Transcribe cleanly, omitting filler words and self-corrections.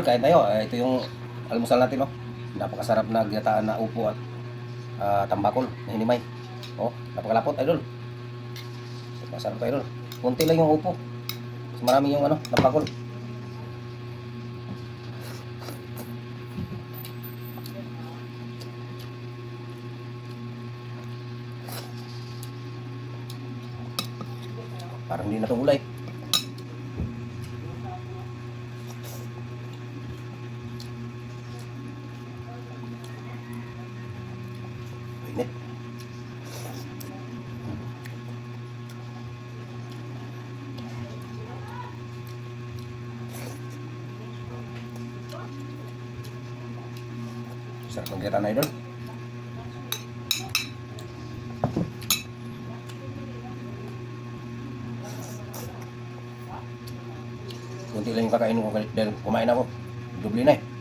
Kain tayo. Ito yung almusal natin, no? Napakasarap na ginataan na upo at tambakol na hinimay. Oh, napakalapot, idol. Masarap to, idol. Kunti lang yung upo. Mas marami yung tambakol. Parang hindi na ito gulay. Init. Sarap ng gata na, idol. Kunti lang yung kakainin ko dahil kumain ako. Dubli na eh.